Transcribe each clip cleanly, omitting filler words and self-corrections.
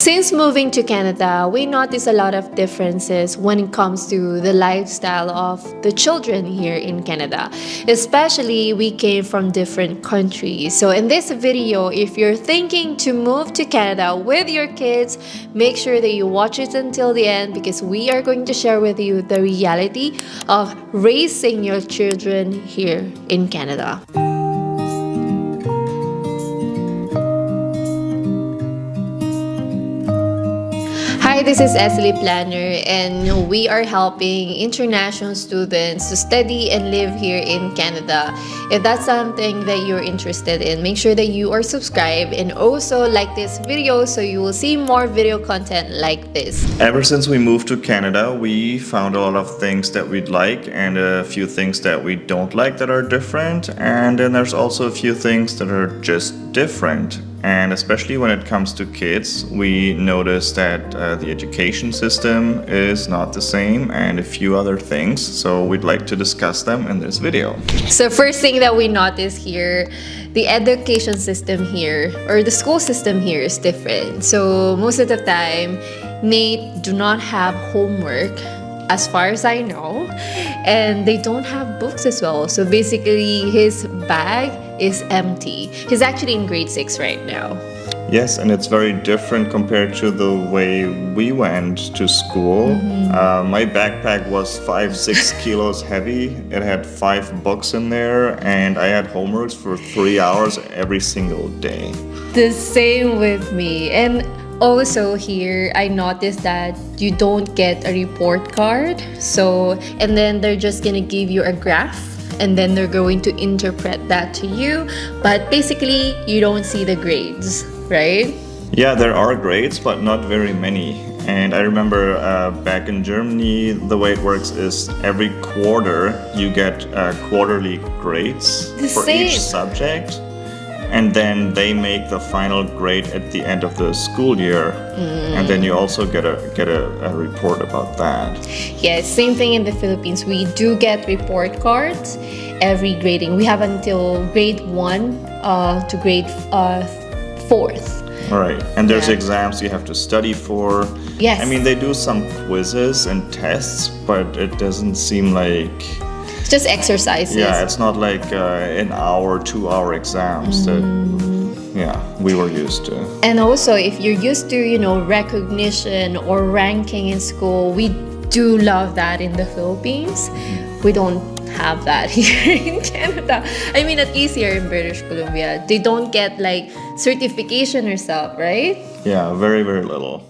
Since moving to Canada, we notice a lot of differences when it comes to the lifestyle of the children here in Canada. Especially, we came from different countries. So, in this video, if you're thinking to move to Canada with your kids, make sure that you watch it until the end because we are going to share with you the reality of raising your children here in Canada. Hi, this is Esli Planner, and we are helping international students to study and live here in Canada. If that's something that you're interested in, make sure that you are subscribed and also like this video so you will see more video content like this. Ever since we moved to Canada, we found a lot of things that we'd like and a few things that we don't like that are different. And then there's also a few things that are just different. And especially when it comes to kids, we notice that the education system is not the same and a few other things. So we'd like to discuss them in this video. So first thing that we notice here, the education system here or the school system here is different. So most of the time, Nate do not have homework as far as I know, and they don't have books as well. So basically his bag is empty. He's actually in grade 6 right now. Yes, and it's very different compared to the way we went to school. My backpack was 5-6 kilos heavy. It had 5 books in there, and I had homeworks for 3 hours every single day. The same with me. And also here, I noticed that you don't get a report card. So, and then they're just gonna give you a graph and then they're going to interpret that to you. But basically, you don't see the grades, right? Yeah, there are grades, but not very many. And I remember back in Germany, the way it works is every quarter you get quarterly grades for each subject. And then they make the final grade at the end of the school year, and then you also get a report about that. Yes, same thing in the Philippines. We do get report cards every grading. We have until grade 1 to grade 4th. All right, and there's exams you have to study for. Yes. I mean, they do some quizzes and tests, but it doesn't seem like... Just exercises. Yeah, it's not like an hour, 2-hour exams that we were used to. And also, if you're used to, recognition or ranking in school, we do love that in the Philippines. We don't have that here in Canada. I mean, at least here in British Columbia, they don't get like certification or stuff, right? Yeah, very, very little.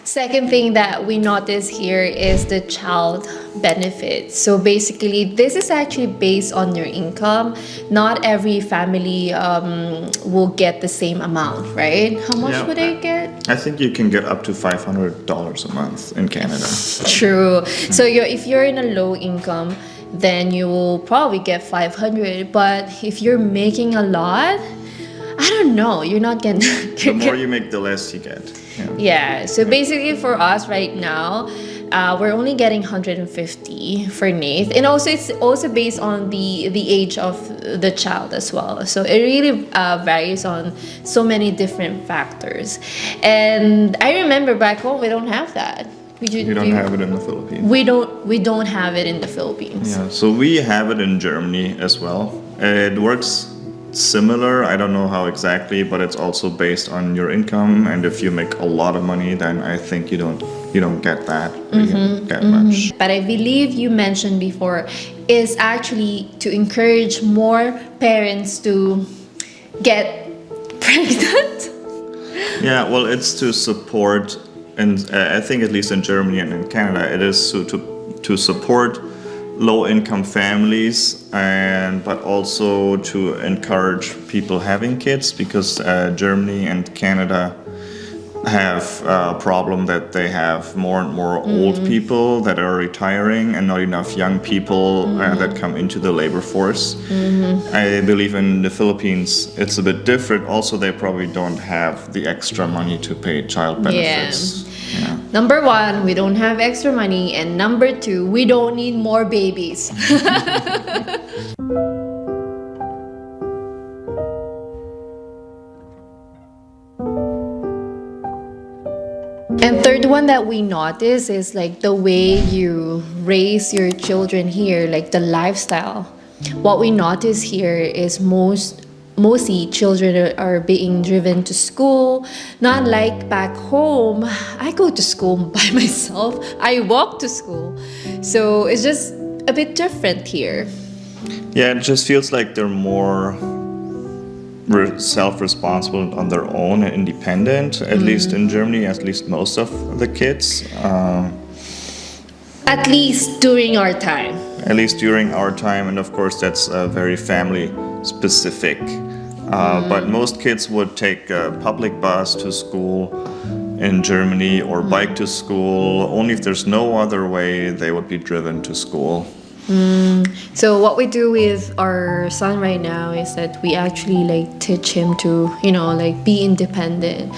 Second thing that we notice here is the child benefit. So basically, this is actually based on your income. Not every family will get the same amount, right? How much would they get? I think you can get up to $500 a month in Canada. True. So if you're in a low income, then you will probably get 500. But if you're making a lot, I don't know. You're not getting... The more you make, the less you get. Yeah, so basically for us right now, we're only getting 150 for Nate, and also it's also based on the age of the child as well. So it really varies on so many different factors. And I remember back home we don't have that. We don't have it in the Philippines. We don't have it in the Philippines. Yeah, so we have it in Germany as well. It works similar. I don't know how exactly, but it's also based on your income, and if you make a lot of money, then I think you don't get that much. But I believe you mentioned before is actually to encourage more parents to get pregnant. Yeah, well, it's to support, and I think at least in Germany and in Canada, it is to support low-income families, but also to encourage people having kids, because Germany and Canada have a problem that they have more and more old people that are retiring and not enough young people that come into the labor force. I believe in the Philippines it's a bit different. Also, they probably don't have the extra money to pay child benefits. Yeah. Number 1, we don't have extra money, and number 2, we don't need more babies. And third one that we notice is like the way you raise your children here, like the lifestyle. What we notice here is mostly children are being driven to school, not like back home. I go to school by myself. I walk to school. So it's just a bit different here. Yeah, it just feels like they're more self-responsible on their own and independent, at least in Germany, at least most of the kids. At least during our time. At least during our time, and of course that's very family specific. But most kids would take a public bus to school in Germany or bike to school. Only if there's no other way they would be driven to school. So what we do with our son right now is that we actually like teach him to, like be independent.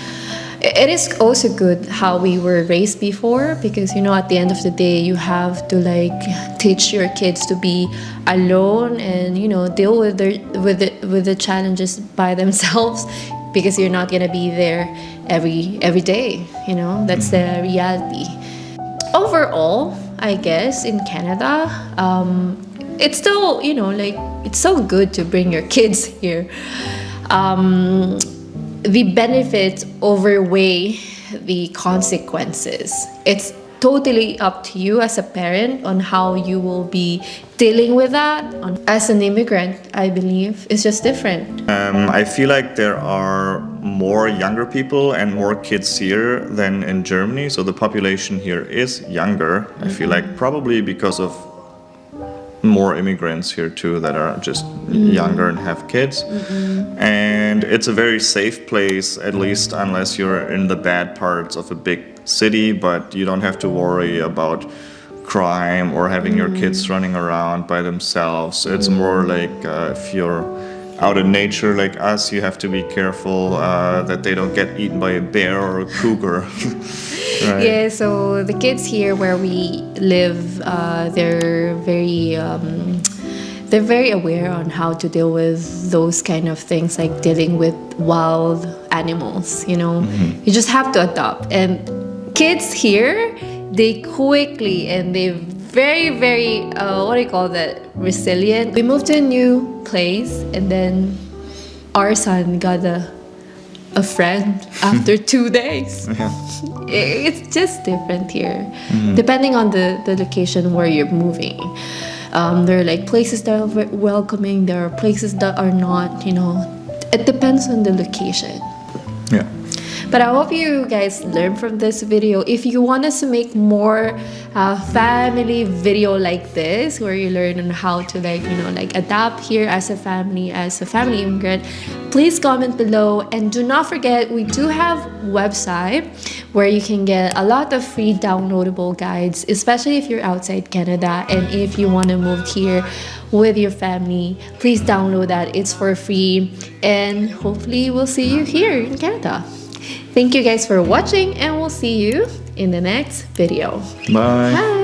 It is also good how we were raised before, because at the end of the day you have to like teach your kids to be alone and deal with the challenges by themselves, because you're not gonna be there every day. That's the reality. Overall, I guess in Canada, it's still it's so good to bring your kids here. The benefits overweigh the consequences. It's totally up to you as a parent on how you will be dealing with that. As an immigrant, I believe it's just different. I feel like there are more younger people and more kids here than in Germany, so the population here is younger. I feel like probably because of more immigrants here too that are just younger and have kids. And it's a very safe place, at least unless you're in the bad parts of a big city, but you don't have to worry about crime or having your kids running around by themselves. It's more like if you're out in nature like us, you have to be careful that they don't get eaten by a bear or a cougar. Right. Yeah, so the kids here where we live, they're very aware on how to deal with those kind of things, like dealing with wild animals. You just have to adopt. And kids here, they quickly and they very, very resilient. We moved to a new place, and then our son got a friend after 2 days. Yeah. It's just different here, depending on the location where you're moving. There are like places that are welcoming, there are places that are not. It depends on the location. Yeah. But I hope you guys learned from this video. If you want us to make more family video like this, where you learn on how to adapt here as a family immigrant, please comment below. And do not forget, we do have website where you can get a lot of free downloadable guides, especially if you're outside Canada and if you want to move here with your family. Please download that. It's for free, and hopefully we'll see you here in Canada. Thank you guys for watching, and we'll see you in the next video. Bye. Bye.